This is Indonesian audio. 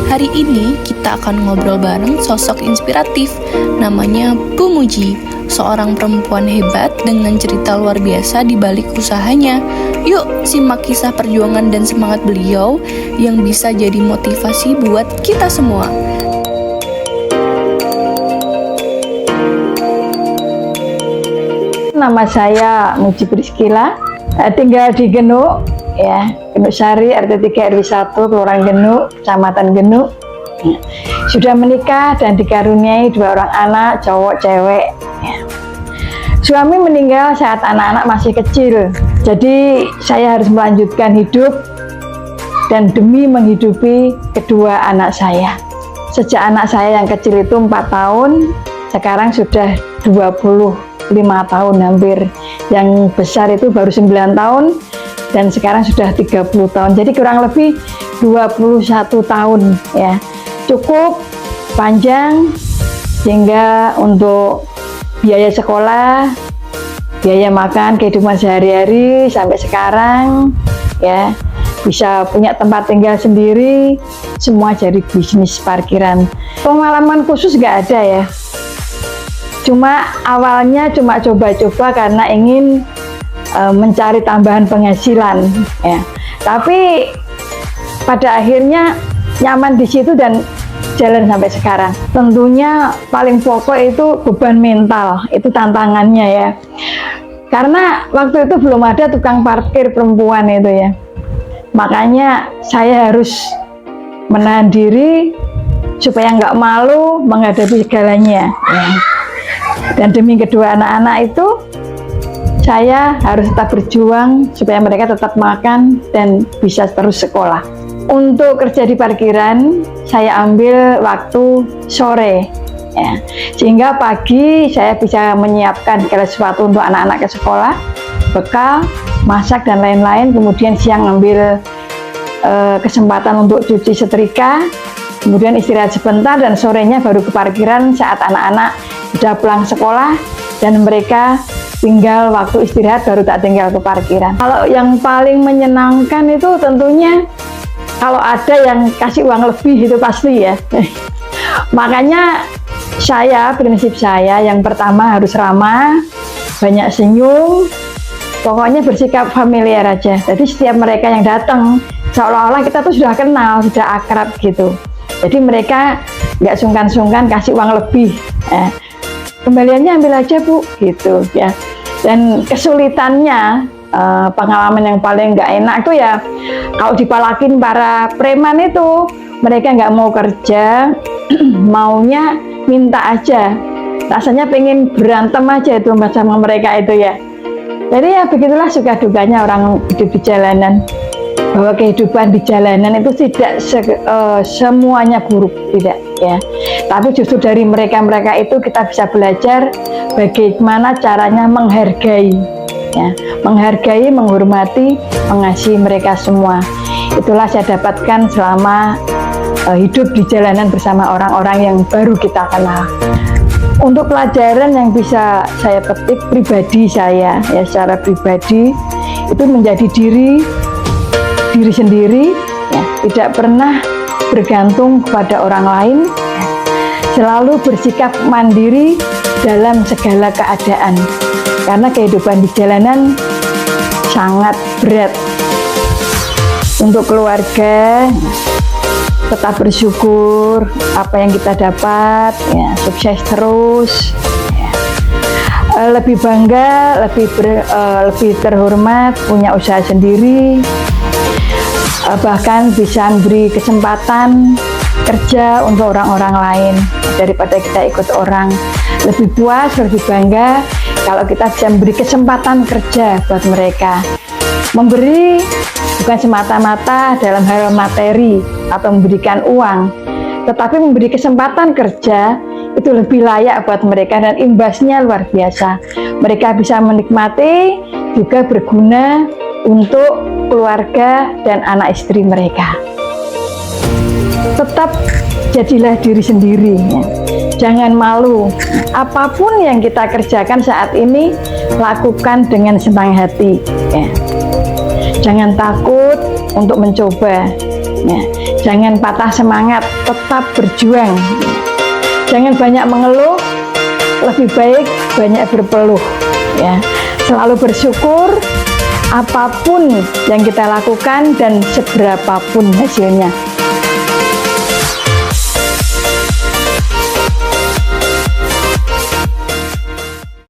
Hari ini kita akan ngobrol bareng sosok inspiratif, namanya Bu Muji, seorang perempuan hebat dengan cerita luar biasa di balik usahanya. Yuk simak kisah perjuangan dan semangat beliau yang bisa jadi motivasi buat kita semua. Nama saya Muji Priskila, tinggal di Genuk, ya, Genuk Sari, RT 3 RW 1, Kelurahan Genuk, Kecamatan Genuk. Sudah menikah dan dikaruniai 2 orang anak, cowok, cewek. Ya. Suami meninggal saat anak-anak masih kecil, jadi saya harus melanjutkan hidup dan demi menghidupi kedua anak saya. Sejak anak saya yang kecil itu 4 tahun, sekarang sudah 25 tahun hampir. Yang besar itu baru 9 tahun dan sekarang sudah 30 tahun. Jadi kurang lebih 21 tahun ya. Cukup panjang sehingga untuk biaya sekolah, biaya makan, kehidupan sehari-hari sampai sekarang ya, bisa punya tempat tinggal sendiri, semua jadi bisnis parkiran. Pengalaman khusus nggak ada ya. Cuma awalnya cuma coba-coba karena ingin mencari tambahan penghasilan ya. Tapi pada akhirnya nyaman di situ dan jalan sampai sekarang. Tentunya paling pokok itu beban mental, itu tantangannya ya. Karena waktu itu belum ada tukang parkir perempuan itu ya. Makanya saya harus menahan diri supaya nggak malu menghadapi segalanya ya. Dan demi kedua anak-anak itu saya harus tetap berjuang supaya mereka tetap makan dan bisa terus sekolah. Untuk kerja di parkiran saya ambil waktu sore ya, sehingga pagi saya bisa menyiapkan segala sesuatu untuk anak-anak ke sekolah, bekal, masak dan lain-lain. Kemudian siang ambil kesempatan untuk cuci setrika, kemudian istirahat sebentar dan sorenya baru ke parkiran saat anak-anak sudah pulang sekolah dan mereka tinggal waktu istirahat baru tak tinggal ke parkiran. Kalau yang paling menyenangkan itu tentunya kalau ada yang kasih uang lebih itu pasti ya. Makanya prinsip saya yang pertama harus ramah, banyak senyum, pokoknya bersikap familiar aja. Jadi setiap mereka yang datang seolah-olah kita tuh sudah kenal, sudah akrab gitu. Jadi mereka nggak sungkan-sungkan kasih uang lebih. Kembaliannya ambil aja Bu, gitu ya. Dan kesulitannya, pengalaman yang paling nggak enak itu ya kalau dipalakin para preman itu, mereka nggak mau kerja, maunya minta aja. Rasanya pengen berantem aja itu sama mereka itu ya. Jadi ya begitulah suka dukanya orang hidup di jalanan. Bahwa kehidupan di jalanan itu tidak semuanya buruk, tidak ya. Tapi justru dari mereka itu kita bisa belajar bagaimana caranya menghargai ya, menghargai, menghormati, mengasihi mereka semua. Itulah saya dapatkan selama hidup di jalanan bersama orang-orang yang baru kita kenal. Untuk pelajaran yang bisa saya petik pribadi saya ya, secara pribadi itu menjadi diri sendiri ya, tidak pernah bergantung kepada orang lain ya, selalu bersikap mandiri dalam segala keadaan karena kehidupan di jalanan sangat berat. Untuk keluarga tetap bersyukur apa yang kita dapat ya, sukses terus ya. Lebih bangga, lebih terhormat, punya usaha sendiri, bahkan bisa memberi kesempatan kerja untuk orang-orang lain daripada kita ikut orang. Lebih puas, lebih bangga kalau kita bisa memberi kesempatan kerja buat mereka. Memberi bukan semata-mata dalam hal materi atau memberikan uang, tetapi memberi kesempatan kerja itu lebih layak buat mereka dan imbasnya luar biasa. Mereka bisa menikmati, juga berguna untuk keluarga dan anak istri mereka. Tetap jadilah diri sendiri ya. Jangan malu. Apapun yang kita kerjakan saat ini, lakukan dengan senang hati ya. Jangan takut untuk mencoba Ya. Jangan patah semangat, tetap berjuang. Jangan banyak mengeluh, lebih baik banyak berpeluh. Ya. Selalu bersyukur apapun yang kita lakukan dan seberapapun hasilnya.